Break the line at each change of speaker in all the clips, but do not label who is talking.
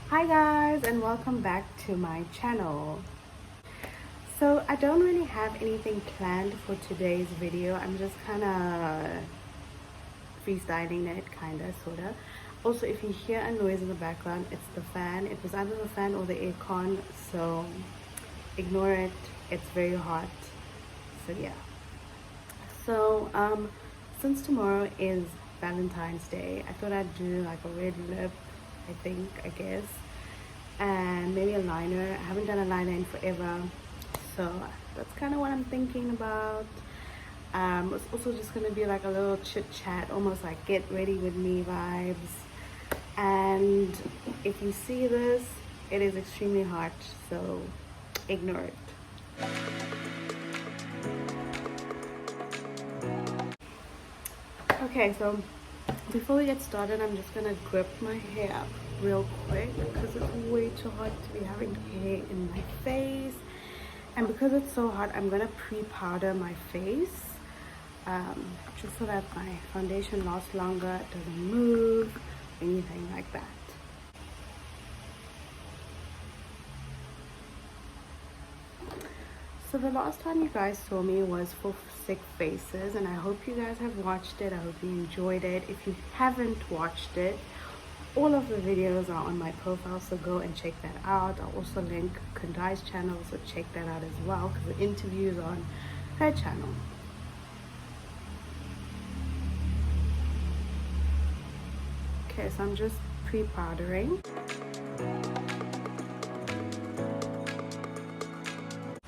Hi guys, and welcome back to my channel. So I don't really have anything planned for today's video. I'm just kind of freestyling it, kind of, sort of. Also, if you hear a noise in the background, it's the fan. It was either the fan or the aircon, so ignore it. It's very hot. So yeah. So since tomorrow is Valentine's Day, I thought I'd do like a red lip, I guess, and maybe a liner. I haven't done a liner in forever, so that's kind of what I'm thinking about. It's also just gonna be like a little chit chat, almost like get ready with me vibes. And if you see this, it is extremely hot, so ignore it. Okay, so before we get started, I'm just gonna grip my hair up real quick because it's way too hot to be having hair in my face. And because it's so hot, I'm gonna pre-powder my face just so that my foundation lasts longer, it doesn't move, anything like that. So the last time you guys saw me was for Sick Faces, and I hope you guys have watched it. I hope you enjoyed it. If you haven't watched it, all of the videos are on my profile, so go and check that out. I'll also link Kandai's channel, so check that out as well, because the interview is on her channel. Okay, so I'm just pre-powdering.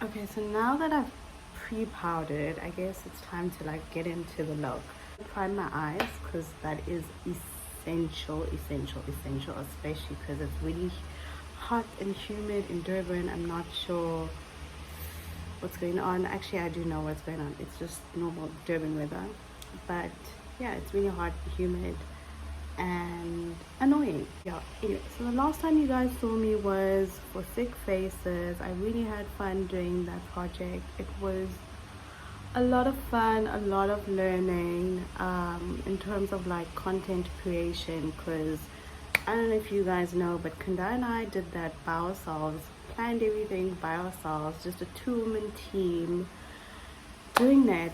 Okay, so now that I've pre-powdered, I guess it's time to like get into the look. Prime my eyes because that is essential, especially because it's really hot and humid in Durban. I'm not sure what's going on. Actually, I do know what's going on. It's just normal Durban weather, but yeah, it's really hot, humid, and annoying. Yeah, anyway, so the last time you guys saw me was for Sick Faces. I really had fun doing that project. It was a lot of fun, a lot of learning in terms of like content creation, because I don't know if you guys know, but Kandai and I did that by ourselves, planned everything by ourselves, just a two-woman team doing that.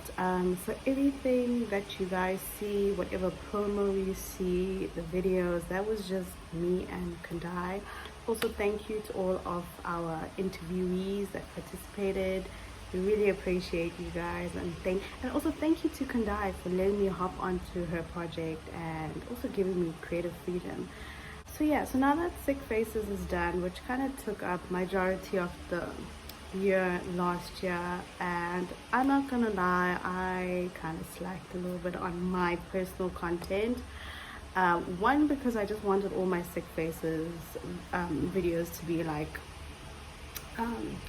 So everything that you guys see, whatever promo you see, the videos, that was just me and Kandai. Also, thank you to all of our interviewees that participated. We really appreciate you guys, and also thank you to Kandai for letting me hop onto her project and also giving me creative freedom. So yeah, so now that Sick Faces is done, which kind of took up majority of the year last year, and I'm not gonna lie, I kind of slacked a little bit on my personal content. One, because I just wanted all my Sick Faces videos to be like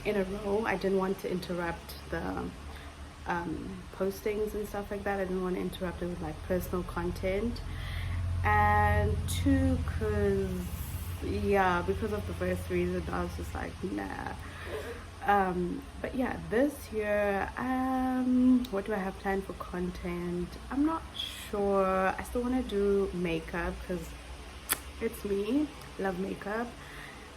in a row. I didn't want to interrupt the postings and stuff like that. I didn't want to interrupt it with like personal content. And two, because of the first reason, I was just like, nah. But yeah, this year, what do I have planned for content? I'm not sure. I still want to do makeup because it's me, love makeup.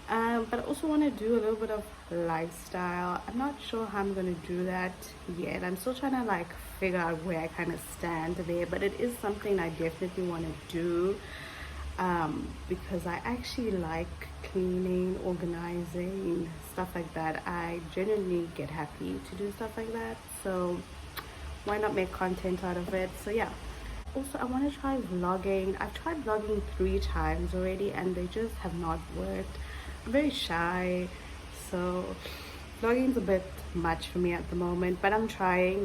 But I also want to do a little bit of lifestyle. I'm not sure how I'm going to do that yet. I'm still trying to like figure out where I kind of stand there, but it is something I definitely want to do because I actually like cleaning, organizing, stuff like that. I genuinely get happy to do stuff like that, so why not make content out of it? So yeah. Also, I want to try vlogging. I've tried vlogging 3 times already and they just have not worked. I'm very shy, so vlogging's a bit much for me at the moment, but I'm trying.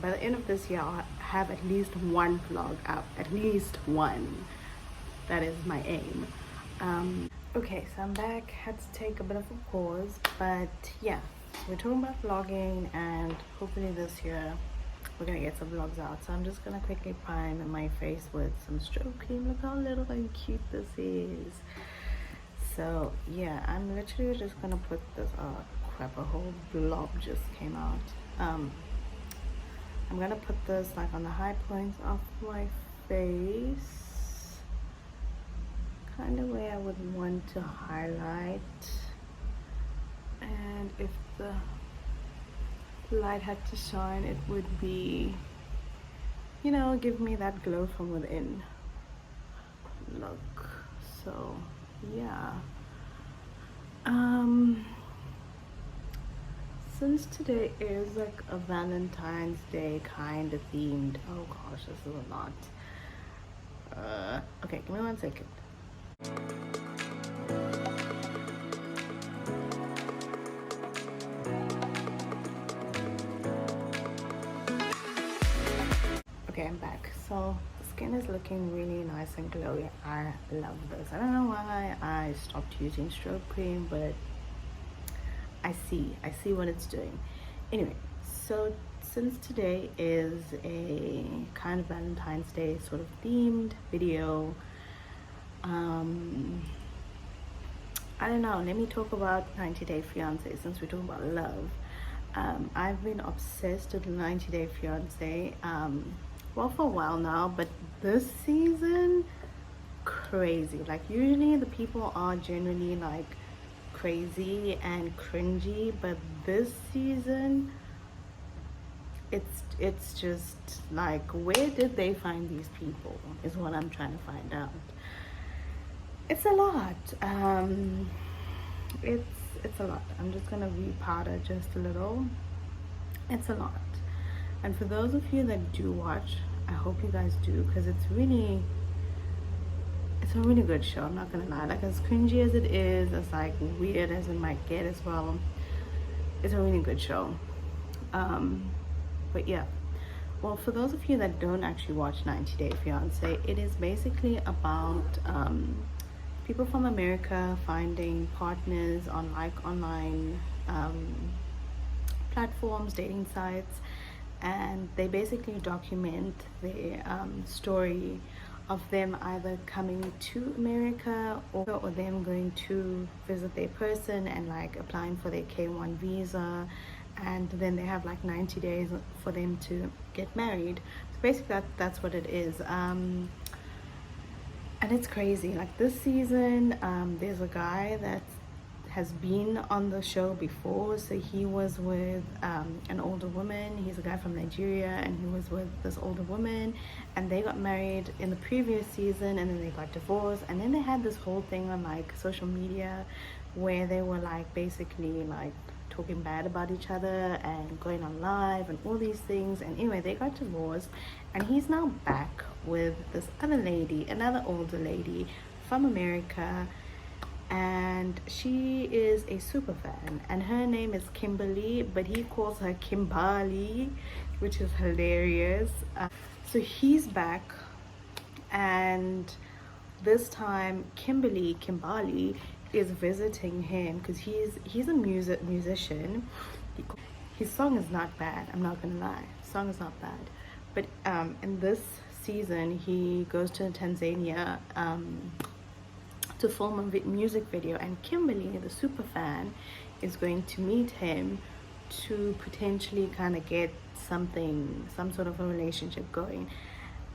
By the end of this year, I'll have at least one vlog up, at least one. That is my aim. Okay, so I'm back. Had to take a bit of a pause, but yeah, so we're talking about vlogging, and hopefully this year we're gonna get some vlogs out. So I'm just gonna quickly prime my face with some Strobe Cream. Look how little and cute this is. So yeah, I'm literally just gonna put this, oh crap, a whole blob just came out. I'm gonna put this like on the high points of my face, kind of way I would want to highlight, and if the light had to shine, it would be, you know, give me that glow from within look. So yeah, since today is like a Valentine's Day kind of themed, oh gosh, this is a lot. Okay, give me 1 second. Okay, I'm back. So the skin is looking really nice and glowy. I love this. I don't know why I stopped using Strobe Cream, but I see what it's doing. Anyway, so since today is a kind of Valentine's Day sort of themed video, I don't know, let me talk about 90 Day Fiancé since we're talking about love. I've been obsessed with 90 Day Fiancé, well, for a while now, but this season, crazy. Like, usually the people are generally like crazy and cringy, but this season it's just like, where did they find these people is what I'm trying to find out. It's a lot. It's a lot. I'm just gonna repowder just a little. It's a lot. And for those of you that do watch, I hope you guys do, because it's a really good show. I'm not gonna lie. Like, as cringy as it is, as like weird as it might get as well, it's a really good show. But yeah, well, for those of you that don't actually watch 90 Day Fiancé, it is basically about people from America finding partners on like online platforms, dating sites, and they basically document their story of them either coming to America or them going to visit their person and like applying for their K1 visa, and then they have like 90 days for them to get married. So basically that's what it is. And it's crazy. Like, this season, there's a guy that has been on the show before. So he was with an older woman. He's a guy from Nigeria, and he was with this older woman, and they got married in the previous season, and then they got divorced, and then they had this whole thing on like social media where they were like basically like talking bad about each other and going on live and all these things. And anyway, they got divorced, and he's now back with this other lady, another older lady from America, and she is a super fan, and her name is Kimberly, but he calls her Kimberly, which is hilarious. So he's back, and this time Kimberly is visiting him because he's a musician. His song is not bad, I'm not gonna lie. His song is not bad, but in this season he goes to Tanzania to film a music video, and Kimberly, the super fan, is going to meet him to potentially kind of get some sort of a relationship going.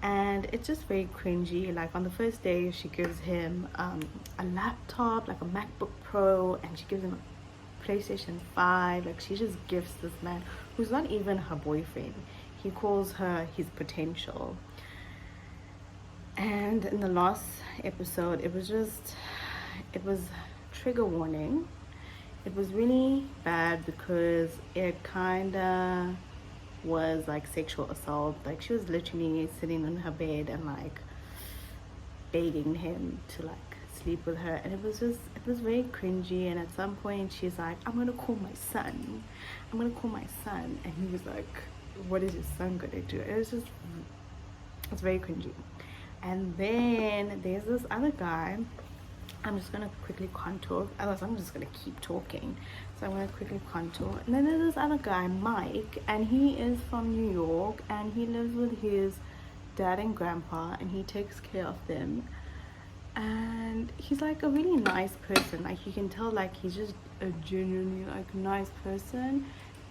And it's just very cringy. Like, on the first day she gives him a laptop, like a MacBook Pro, and she gives him a PlayStation 5. Like, she just gifts this man who's not even her boyfriend. He calls her his potential. And in the last episode, it was trigger warning. It was really bad because it kind of was like sexual assault. Like, she was literally sitting in her bed and like begging him to like sleep with her, and it was very cringy. And at some point she's like, I'm gonna call my son, and he was like, what is your son gonna do? It's very cringy. And then there's this other guy. I'm just gonna quickly contour, otherwise I'm just gonna keep talking. So I'm gonna quickly contour. And then there's this other guy, Mike, and he is from New York, and he lives with his dad and grandpa, and he takes care of them. And he's like a really nice person. Like, you can tell like he's just a genuinely like nice person.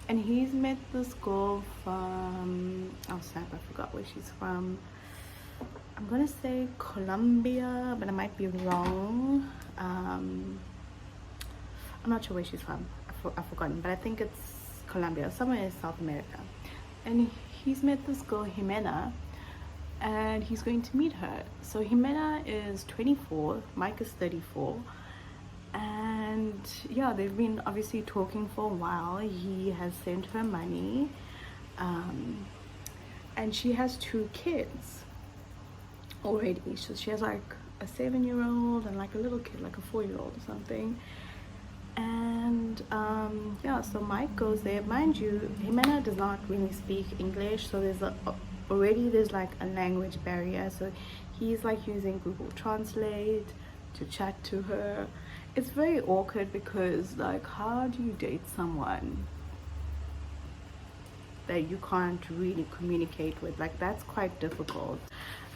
And he's met this girl from, oh snap, I forgot where she's from. I'm gonna say Colombia, but I might be wrong. I'm not sure where she's from. I've forgotten, but I think it's Colombia, somewhere in South America. And he's met this girl Jimena, and he's going to meet her. So Jimena is 24, Mike is 34, and yeah, they've been obviously talking for a while. He has sent her money, and she has 2 kids already. So she has like a 7-year-old and like a little kid, like a 4-year-old or something. And yeah, so Mike goes there. Mind you, Jimena does not really speak English, so there's like a language barrier. So he's like using Google Translate to chat to her. It's very awkward because like, how do you date someone that you can't really communicate with? Like, that's quite difficult.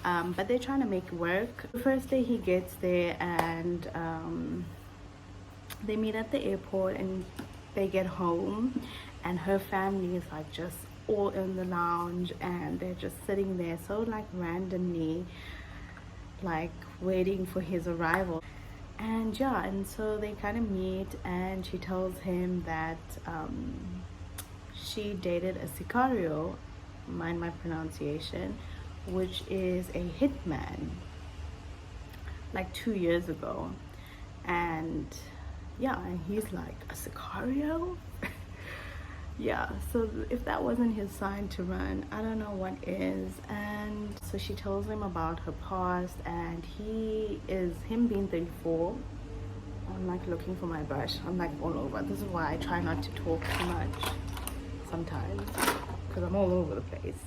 But they're trying to make it work. The first day he gets there, and they meet at the airport, and they get home, and her family is like just all in the lounge, and they're just sitting there so like randomly, like waiting for his arrival. And yeah, and so they kind of meet, and she tells him that she dated a sicario, mind my pronunciation, which is a hitman, like 2 years ago. And yeah, and he's like, a sicario? Yeah, so if that wasn't his sign to run, I don't know what is. And so she tells him about her past, and him being 34. I'm like looking for my brush. I'm like all over. This is why I try not to talk too much sometimes, because I'm all over the place.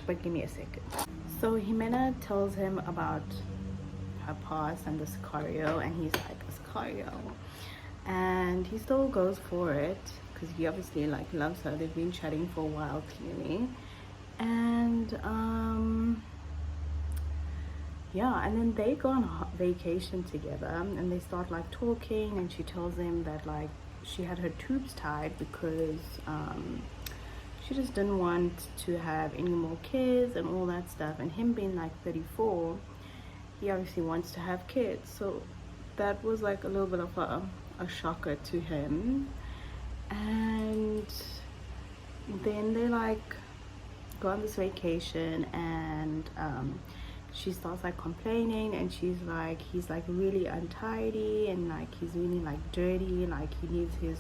But give me a second. So Jimena tells him about her past and the sicario, and he's like, a sicario? And he still goes for it because he obviously like loves her. They've been chatting for a while, clearly. And yeah, and then they go on vacation together, and they start like talking, and she tells him that like she had her tubes tied because she just didn't want to have any more kids and all that stuff. And him being like 34, he obviously wants to have kids. So that was like a little bit of a shocker to him. And then they like go on this vacation, and she starts like complaining, and she's like, he's like really untidy, and like he's really like dirty, like he leaves his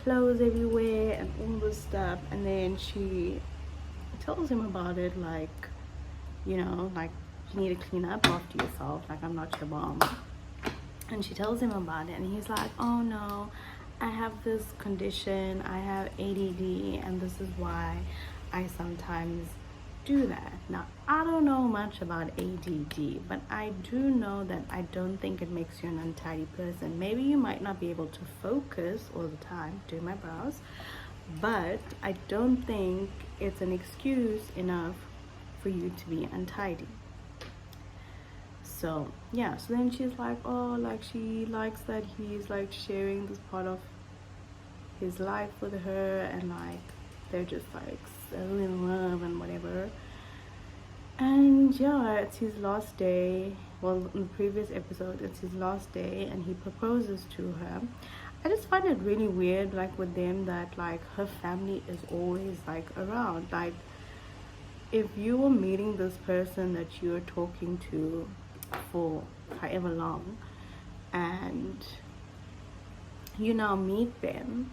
clothes everywhere and all this stuff. And then she tells him about it, like, you know, like, you need to clean up after yourself, like, I'm not your mom. And she tells him about it, and he's like, oh no, I have this condition, I have ADD, and this is why I sometimes do that. Now, I don't know much about ADD, but I do know that I don't think it makes you an untidy person. Maybe you might not be able to focus all the time, do my brows, but I don't think it's an excuse enough for you to be untidy. So yeah, so then she's like, oh, like she likes that he's like sharing this part of his life with her, and like they're just like so in love and whatever. And yeah, it's his last day. Well, in the previous episode, it's his last day, and he proposes to her. I just find it really weird, like with them, that like her family is always like around. Like, if you were meeting this person that you're talking to for however long, and you now meet them,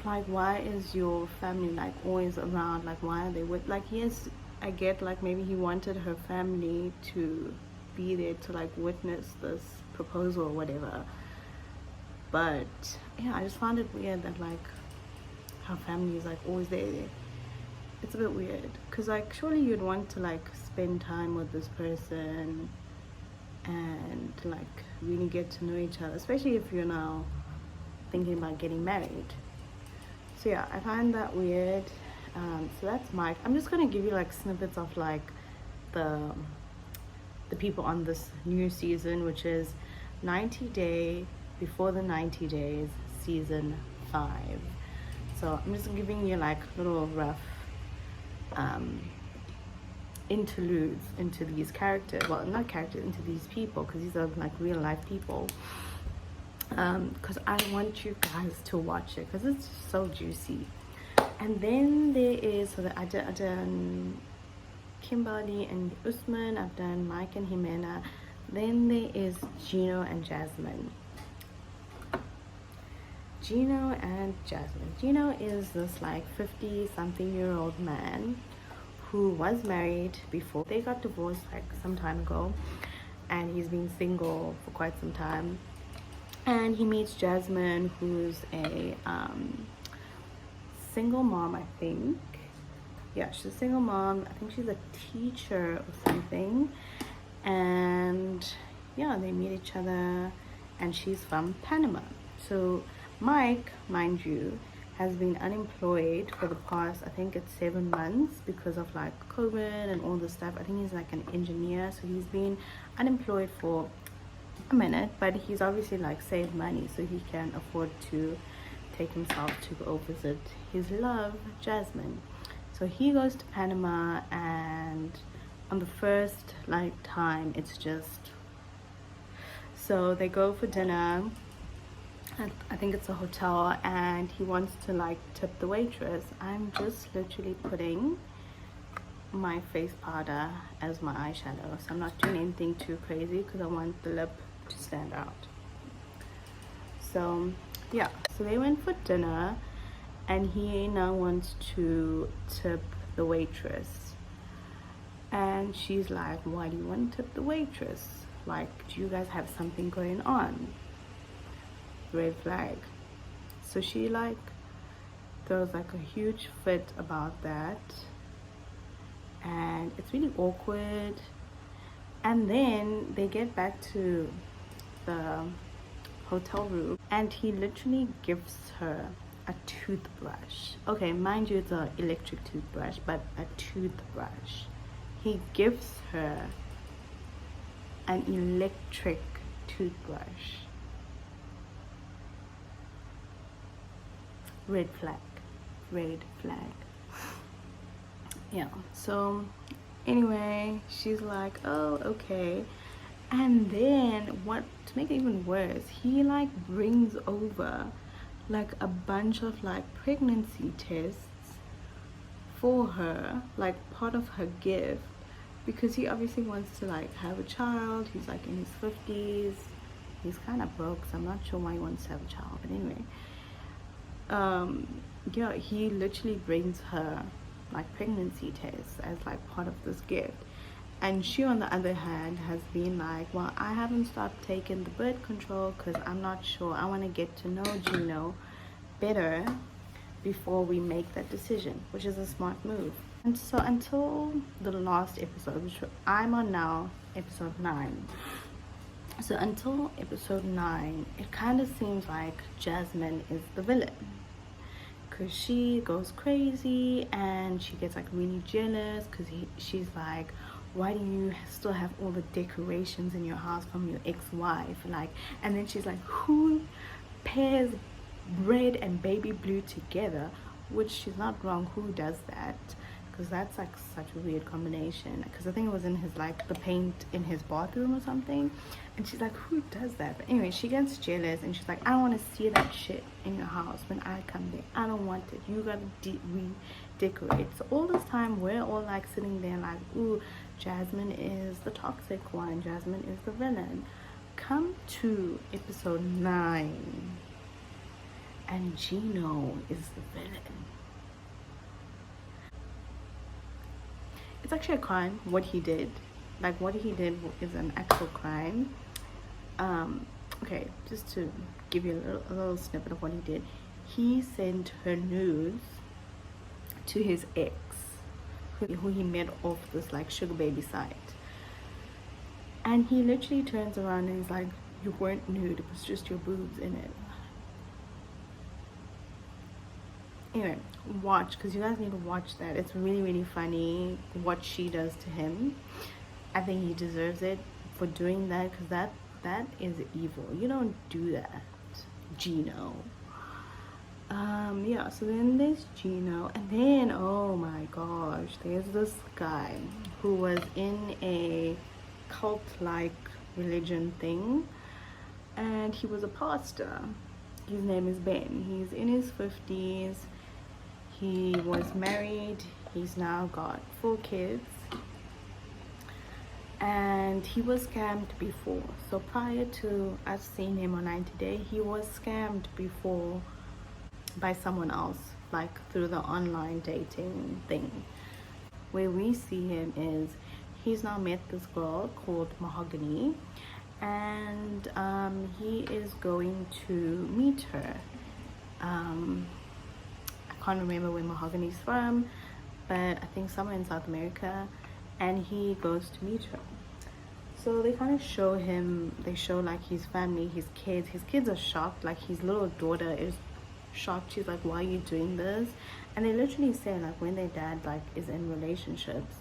like, why is your family like always around? Like, why are they with, like, yes, I get like maybe he wanted her family to be there to like witness this proposal or whatever, but yeah, I just found it weird that like her family is like always there. It's a bit weird, because like surely you'd want to like spend time with this person and like really get to know each other, especially if you're now thinking about getting married. So yeah, I find that weird. So that's Mike. I'm just gonna give you like snippets of like the people on this new season, which is 90 Day Before the 90 Days, season 5. So I'm just giving you like little rough interludes into these characters, well, not characters, into these people, because these are like real life people. Because I want you guys to watch it because it's so juicy. And then there is, so that I've done Kimberly and Usman, I've done Mike and Jimena. Then there is Gino and Jasmine. Gino and Jasmine. Gino is this like 50-something-year-old man who was married before. They got divorced like some time ago, and he's been single for quite some time. And he meets Jasmine, who's a single mom, I think. Yeah, she's a single mom. I think she's a teacher or something. And yeah, they meet each other, and she's from Panama. So Mike, mind you, has been unemployed for the past, I think it's 7 months, because of like COVID and all this stuff. I think he's like an engineer, so he's been unemployed for a minute, but he's obviously like saved money so he can afford to take himself to go visit his love, Jasmine. So he goes to Panama, and on the first like time, it's just, so they go for dinner. I think it's a hotel, and he wants to like tip the waitress. I'm just literally putting my face powder as my eyeshadow, so I'm not doing anything too crazy because I want the lip to stand out. So yeah, so they went for dinner, and he now wants to tip the waitress, and she's like, why do you want to tip the waitress? Like, do you guys have something going on? Red flag. So she like throws like a huge fit about that, and it's really awkward. And then they get back to the hotel room, and he literally gives her a toothbrush. Okay, mind you, it's an electric toothbrush, but a toothbrush. He gives her an electric toothbrush. Red flag. Red flag. Yeah, so anyway, she's like, oh, okay. And then what, to make it even worse, he like brings over like a bunch of like pregnancy tests for her, like part of her gift, because he obviously wants to like have a child. He's like in his 50s. He's kind of broke, so I'm not sure why he wants to have a child, but anyway, yeah, he literally brings her like pregnancy tests as like part of this gift. And she, on the other hand, has been like, well, I haven't stopped taking the birth control because I'm not sure. I want to get to know Gino better before we make that decision, which is a smart move. And so until the last episode, which I'm on now, episode 9. So until episode 9, it kind of seems like Jasmine is the villain, because she goes crazy and she gets like really jealous because she's like, why do you still have all the decorations in your house from your ex-wife? Like, and then she's like, who pairs red and baby blue together? Which she's not wrong, who does that? Because that's like such a weird combination. Because I think it was in his like the paint in his bathroom or something, and she's like, who does that? But anyway, she gets jealous and she's like, I don't want to see that shit in your house when I come there. I don't want it. You gotta redecorate. So all this time we're all like sitting there like, ooh, Jasmine is the toxic one, Jasmine is the villain. Come to episode 9 and Gino is the villain. It's actually a crime, what he did. Like, what he did is an actual crime. Okay, just to give you a little snippet of what he did. He sent her nudes to his ex, who he met off this like sugar baby site. And he literally turns around and he's like, you weren't nude, it was just your boobs in it. Anyway, watch, because you guys need to watch that. It's really, really funny what she does to him. I think he deserves it for doing that, because that is evil. You don't do that, Gino. Yeah, so then there's Gino, and then oh my gosh, there's this guy who was in a cult like religion thing, and he was a pastor. His name is Ben. He's in his 50s. He was married. He's now got 4 kids, and he was scammed before. So prior to us seeing him on 90 Day, he was scammed before by someone else, like through the online dating thing. Where we see him is he's now met this girl called Mahogany, and he is going to meet her. I can't remember where Mahogany's from, but I think somewhere in South America, and he goes to meet her. So they kind of show him, they show like his family, his kids are shocked. Like his little daughter is shocked. She's like, why are you doing this? And they literally say like when their dad like is in relationships.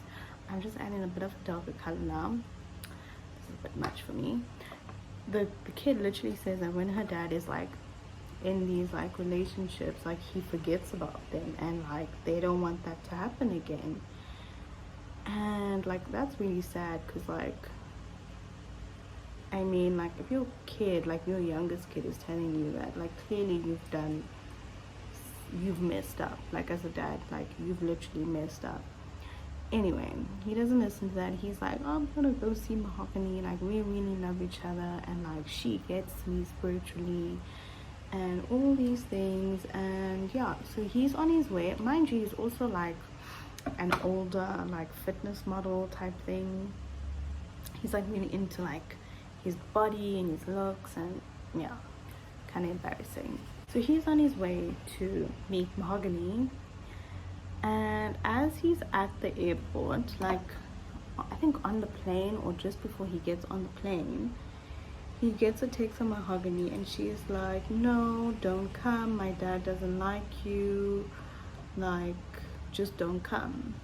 I'm just adding a bit of darker color now. This is a bit much for me. The kid literally says that when her dad is like in these like relationships, like he forgets about them, and like they don't want that to happen again. And like that's really sad, because like I mean, like if your kid, like your youngest kid is telling you that, like clearly you've messed up, like as a dad, like you've literally messed up. Anyway, he doesn't listen to that. He's like, oh, I'm gonna go see Mahogany, like we really love each other, and like she gets me spiritually and all these things. And yeah, so he's on his way. Mind you, he's also like an older like fitness model type thing. He's like really into like his body and his looks, and yeah, kind of embarrassing. So he's on his way to meet Mahogany, and as he's at the airport, like I think on the plane or just before he gets on the plane, he gets a text from Mahogany, and she's like, no, don't come, my dad doesn't like you, like just don't come.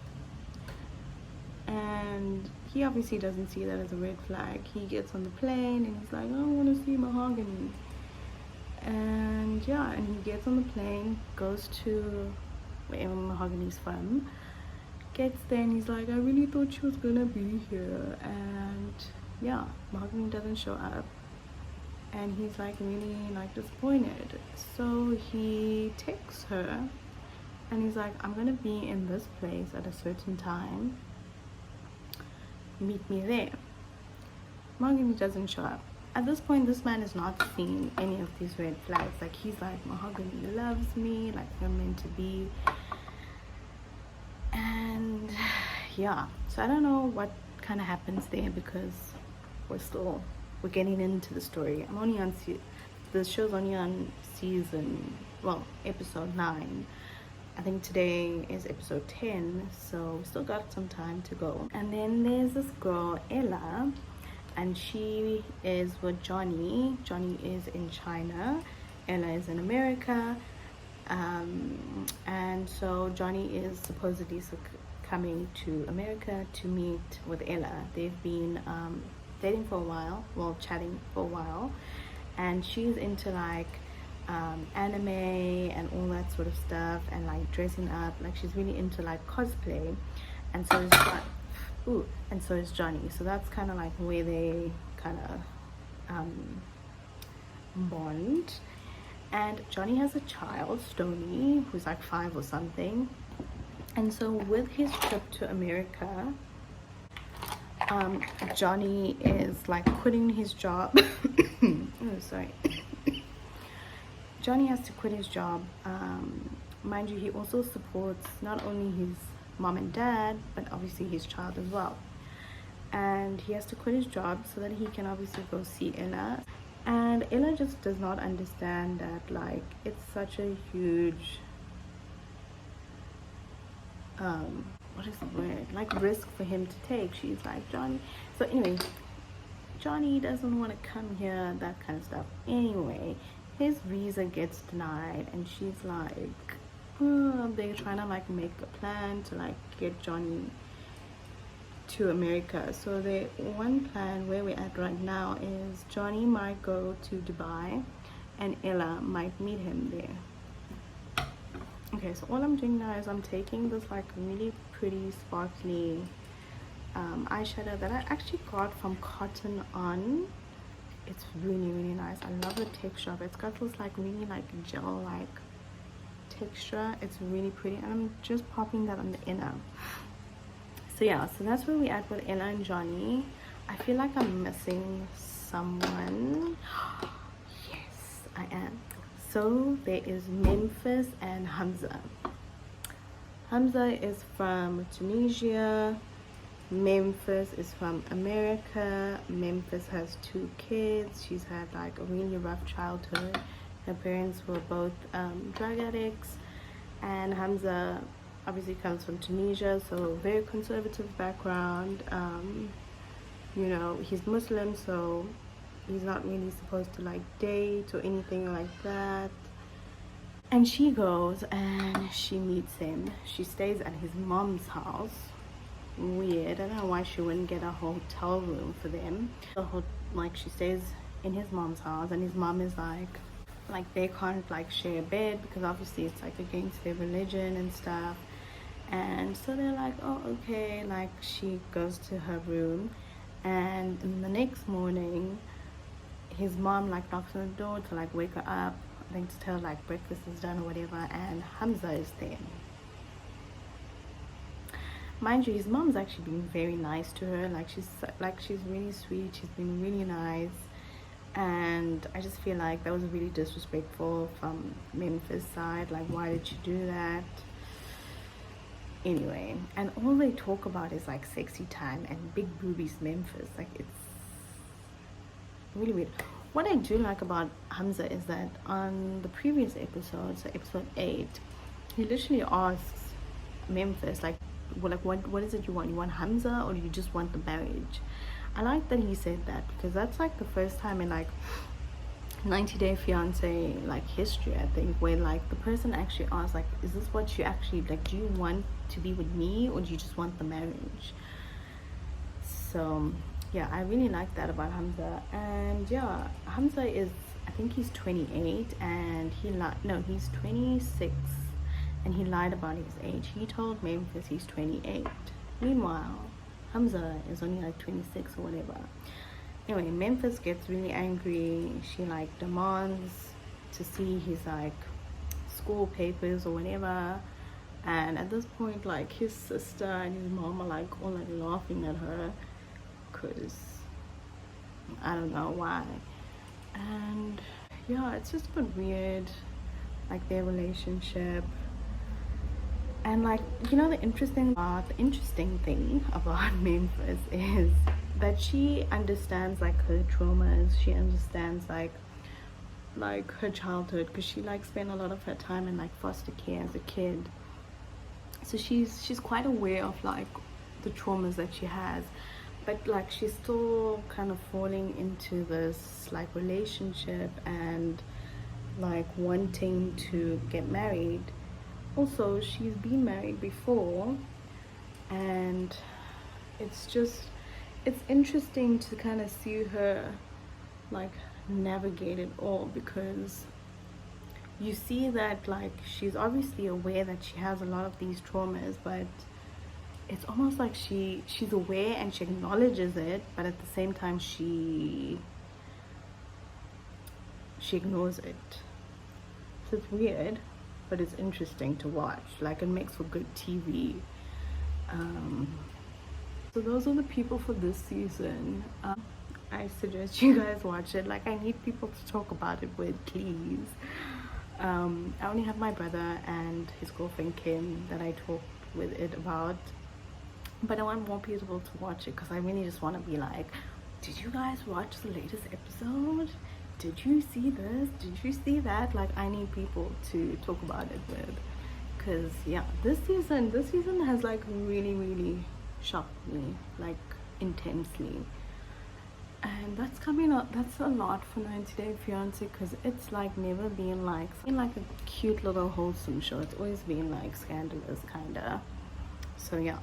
And he obviously doesn't see that as a red flag. He gets on the plane and he's like, I want to see Mahogany. And yeah, and he gets on the plane, goes to wherever Mahogany's from, gets there, and he's like, I really thought she was gonna be here. And yeah, Mahogany doesn't show up, and he's like really like disappointed. So he texts her and he's like, I'm gonna be in this place at a certain time, meet me there. Mahogany doesn't show up. At this point, this man is not seeing any of these red flags. Like he's like, Mahogany loves me, like we're meant to be. And yeah, so I don't know what kind of happens there, because we're getting into the story. I'm only on the show's only on season, well, episode 9. I think today is episode 10, so we still got some time to go. And then there's this girl Ella, and she is with Johnny. Johnny is in China, Ella is in America. And so Johnny is supposedly coming to America to meet with Ella. They've been dating for a while, well, chatting for a while, and she's into like anime and all that sort of stuff, and like dressing up, like she's really into like cosplay. And so is Johnny. So that's kind of like where they kind of bond. And Johnny has a child, Stony, who's like 5 or something. And so with his trip to America, Johnny is like quitting his job. Oh, sorry. Johnny has to quit his job. Mind you, he also supports not only his mom and dad, but obviously his child as well. And he has to quit his job so that he can obviously go see Ella. And Ella just does not understand that like it's such a huge what is the word, like risk for him to take. She's like, Johnny, so anyway, Johnny doesn't want to come here, that kind of stuff. Anyway, his visa gets denied, and she's like, oh, they're trying to like make a plan to like get Johnny to America. So the one plan where we're at right now is Johnny might go to Dubai and Ella might meet him there. Okay, so all I'm doing now is I'm taking this like really pretty sparkly eyeshadow that I actually got from Cotton On. It's really nice. I love the texture of it. It's got this like really like gel like texture. It's really pretty, and I'm just popping that on the inner. So yeah, so that's where we're at with Ella and Johnny. I feel like I'm missing someone. Yes, I am. So there is Memphis and Hamza. Hamza is from Tunisia. Memphis is from America. Memphis has 2 kids. She's had like a really rough childhood. Her parents were both drug addicts, and Hamza obviously comes from Tunisia, so very conservative background. You know, he's Muslim, so he's not really supposed to like date or anything like that. And she goes and she meets him. She stays at his mom's house. Weird. I don't know why she wouldn't get a hotel room for them. Like she stays in his mom's house, and his mom is like they can't like share a bed because obviously it's like against their religion and stuff. And so they're like, oh okay, like she goes to her room, and the next morning his mom like knocks on the door to like wake her up, I think to tell her like breakfast is done or whatever, and Hamza is there. Mind you, his mom's actually been very nice to her. Like she's really sweet. She's been really nice, and I just feel like that was really disrespectful from Memphis' side. Like, why did you do that? Anyway, and all they talk about is like sexy time and big boobies Memphis. Like, it's really weird. What I do like about Hamza is that on the previous episode, so episode 8, he literally asks Memphis like, well, like what is it you want? You want Hamza, or do you just want the marriage? I like that he said that, because that's like the first time in like 90-day fiance like history, I think, where like the person actually asks like, is this what you actually like, do you want to be with me, or do you just want the marriage? So yeah, I really like that about Hamza. And yeah, Hamza is, I think he's 28, and he's 26, and he lied about his age. He told Memphis he's 28. Meanwhile, Hamza is only like 26 or whatever. Anyway, Memphis gets really angry. She like demands to see his like school papers or whatever. And at this point, like his sister and his mom are like all like laughing at her, because I don't know why. And yeah, it's just a bit weird, like their relationship. And like, you know, the interesting thing about Memphis is that she understands like her traumas. She understands like her childhood, because she like spent a lot of her time in like foster care as a kid. So she's quite aware of like the traumas that she has, but like she's still kind of falling into this like relationship and like wanting to get married. Also, she's been married before, and it's interesting to kind of see her like navigate it all, because you see that like she's obviously aware that she has a lot of these traumas, but it's almost like she's aware and she acknowledges it, but at the same time she ignores it. So it's weird, but it's interesting to watch. Like, it makes for good TV. So those are the people for this season. I suggest you guys watch it. Like, I need people to talk about it with, please. I only have my brother and his girlfriend Kim that I talked with it about, but I want more people to watch it, because I really just want to be like, did you guys watch the latest episode? Did you see this? Did you see that? Like, I need people to talk about it with, because yeah, this season has like really shocked me, like intensely. And that's coming up, that's a lot for 90-Day Fiancé, because it's like never been like a cute little wholesome show. It's always been like scandalous kinda. So yeah,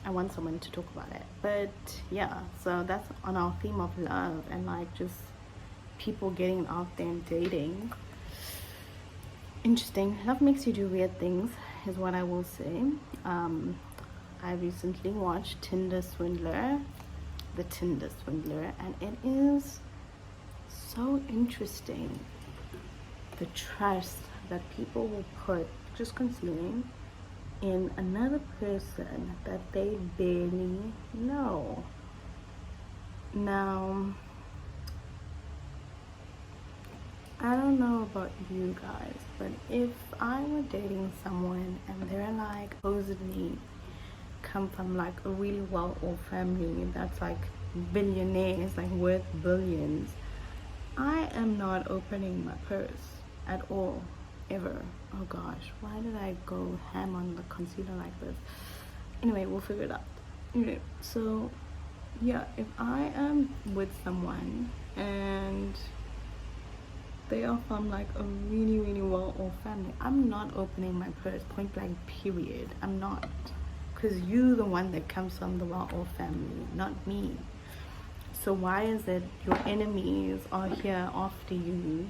I want someone to talk about it. But yeah, so that's on our theme of love and like just people getting out there and dating. interesting. Love makes you do weird things is what I will say. I recently watched Tinder Swindler, the Tinder Swindler, and it is so interesting, the trust that people will put just concealing in another person that they barely know. Now, I don't know about you guys, but if I were dating someone and they're like supposedly come from like a really well-off family that's like billionaires, like worth billions, I am not opening my purse at all, ever. Oh gosh, why did I go ham on the concealer like this? Anyway, we'll figure it out. Okay, so yeah, if I am with someone and they are from like a really well-off family, I'm not opening my purse, point blank period. I'm not, because you're the one that comes from the well-off family, not me. So why is it your enemies are here after you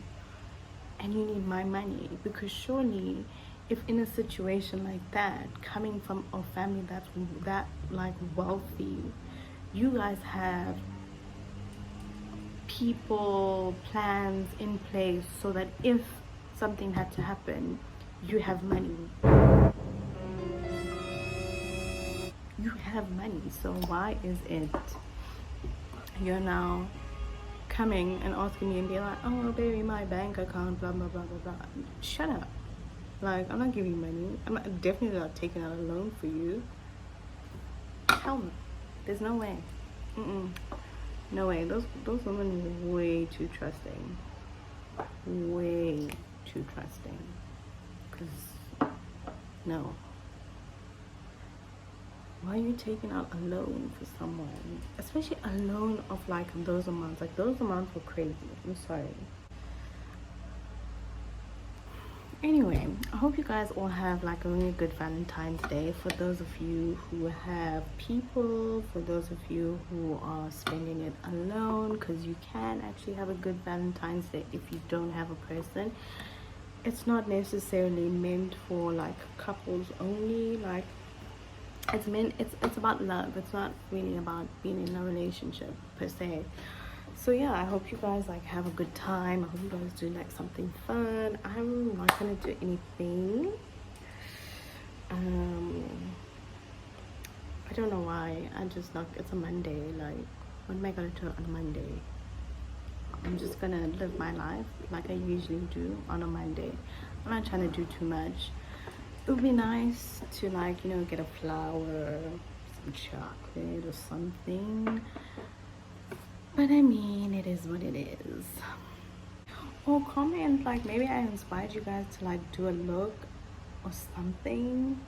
and you need my money? Because surely if in a situation like that, coming from a family that's that like wealthy, you guys have people, plans in place so that if something had to happen, you have money. You have money. So why is it you're now coming and asking me and being like, oh baby, my bank account, blah blah blah blah blah? Shut up. Like, I'm not giving you money. I'm definitely not taking out a loan for you. Hell no. There's no way. No way. Those women are way too trusting. Way too trusting. Because, no. Why are you taking out a loan for someone? Especially a loan of like those amounts. Like, those amounts were crazy. I'm sorry. Anyway, I hope you guys all have like a really good Valentine's Day. For those of you who have people, for those of you who are spending it alone, because you can actually have a good Valentine's Day if you don't have a person. It's not necessarily meant for like couples only. Like, it's about love. It's not really about being in a relationship per se. So yeah, I hope you guys like have a good time. I hope you guys do like something fun. I'm not gonna do anything. I don't know why. I'm just not. It's a Monday. Like, what am I gonna do on a Monday? I'm just gonna live my life like I usually do on a Monday. I'm not trying to do too much. It would be nice to like, you know, get a flower, some chocolate or something. But I mean, it is what it is. Or comment like maybe I inspired you guys to like do a look or something.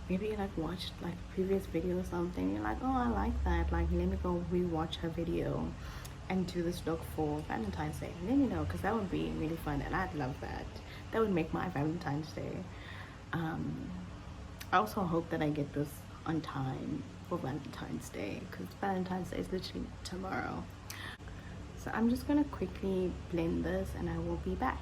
Maybe you like watched like a previous video or something. You're like, oh, I like that. Like, let me go rewatch her video and do this look for Valentine's Day. Let me know, because that would be really fun and I'd love that. That would make my Valentine's Day. I also hope that I get this on time for Valentine's Day, because Valentine's Day is literally tomorrow. So I'm just gonna quickly blend this and I will be back.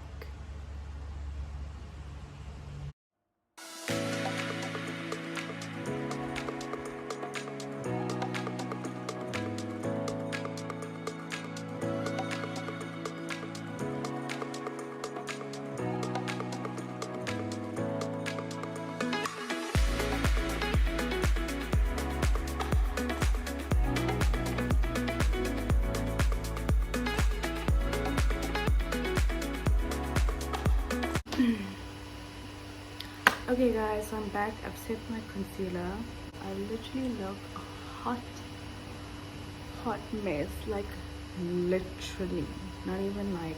Okay guys, so I'm back. I've set my concealer. I literally look a hot mess. Like, literally. Not even like,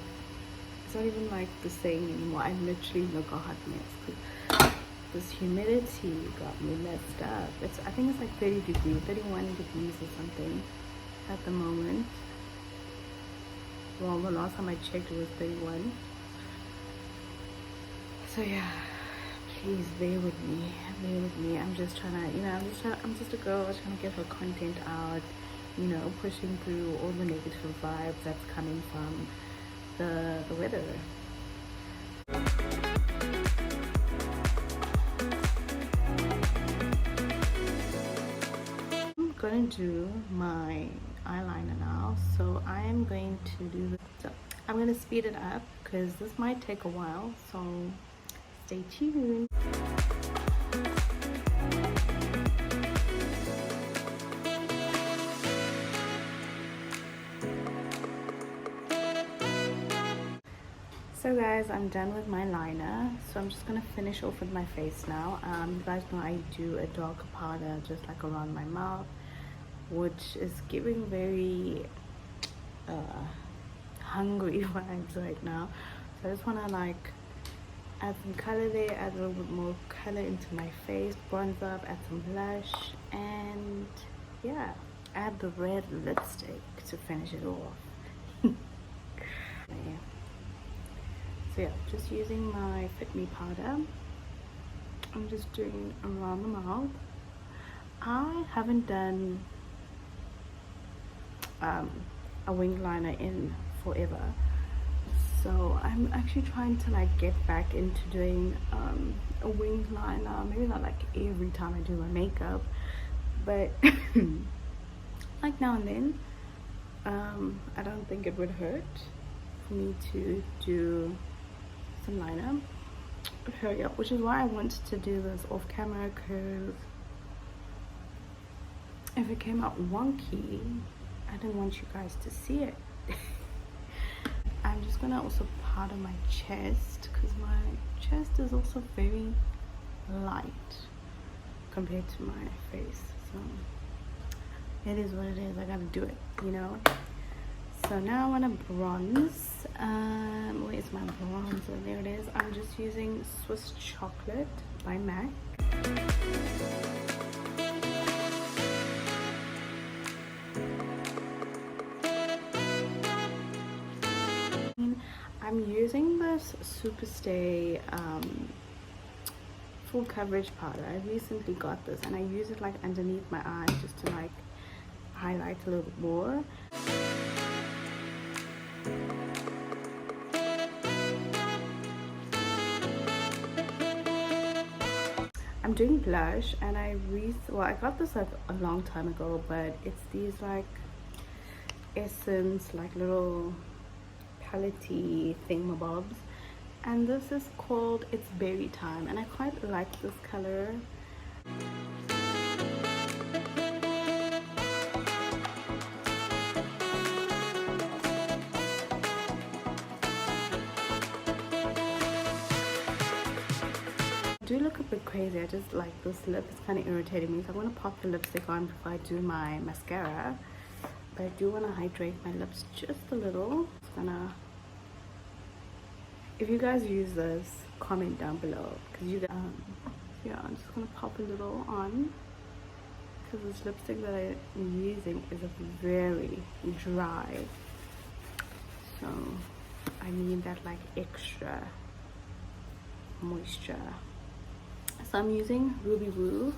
it's not even like the saying anymore. I literally look a hot mess. This humidity got me messed up. I think it's like 30 degrees, 31 degrees or something at the moment. Well, the last time I checked it was 31. So yeah, please bear with me. I'm just trying to, you know, I'm just a girl trying to get her content out, you know, pushing through all the negative vibes that's coming from the weather. do my eyeliner now, so I am going to do this. So I'm going to speed it up because this might take a while, so stay tuned. So guys, I'm done with my liner, so I'm just gonna finish off with my face now. You guys know I do a darker powder just like around my mouth, which is giving very hungry vibes right now. So I just want to like add some color there, add a little bit more color into my face, bronze up, add some blush, and yeah, add the red lipstick to finish it off. Yeah. So yeah, just using my Fit Me powder, I'm just doing around the mouth. I haven't done a wing liner in forever, so I'm actually trying to like get back into doing a wing liner. Maybe not like every time I do my makeup, but like now and then. I don't think it would hurt for me to do some liner, hurry up, which is why I wanted to do this off camera, because if it came out wonky, I didn't want you guys to see it. I'm just gonna also powder my chest because my chest is also very light compared to my face, so it is what it is. I gotta do it, you know. So now I want to bronze. Where's my bronzer? There it is. I'm just using Swiss Chocolate by MAC. I'm using this Superstay full coverage powder. I recently got this and I use it like underneath my eye just to like highlight a little bit more. I'm doing blush, and I got this like a long time ago, but it's these like essence, like little palette-y thingamabobs, and this is called It's Berry Time, and I quite like this color. Do look a bit crazy. I just like this lip. It's kind of irritating me, so I'm going to pop the lipstick on before I do my mascara, but I do want to hydrate my lips just a little. Just gonna, if you guys use this, comment down below, because you guys yeah, I'm just gonna pop a little on because this lipstick that I'm using is very dry, so I need that like extra moisture. So I'm using Ruby Woo.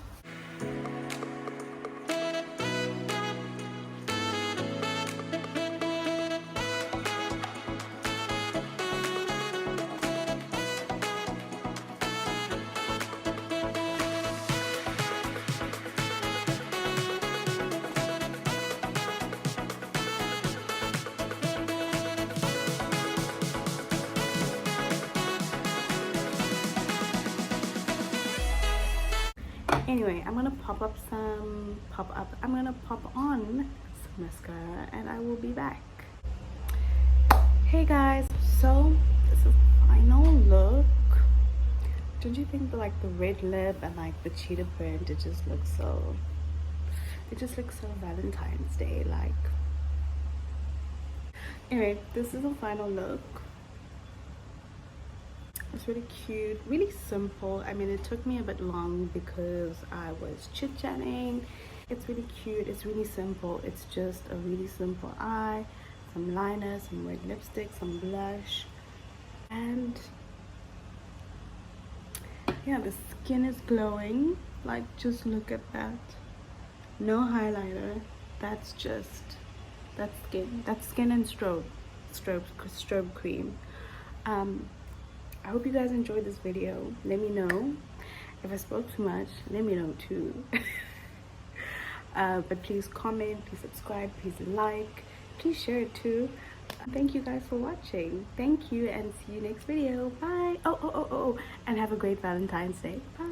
Anyway, I'm gonna pop on some mascara and I will be back. Hey guys, so this is the final look. Don't you think that like the red lip and like the cheetah print, it just looks so Valentine's Day like. Anyway, this is the final look. It's really cute, really simple. I mean, it took me a bit long because I was chit-chatting. It's really cute, it's really simple. It's just a really simple eye, some liner, some red lipstick, some blush, and yeah, the skin is glowing. Like, just look at that. No highlighter. That's skin and strobe cream. I hope you guys enjoyed this video. Let me know if I spoke too much. Let me know too. But please comment, please subscribe, please like, please share it too. Thank you guys for watching. Thank you, and see you next video. Bye. And have a great Valentine's Day. Bye.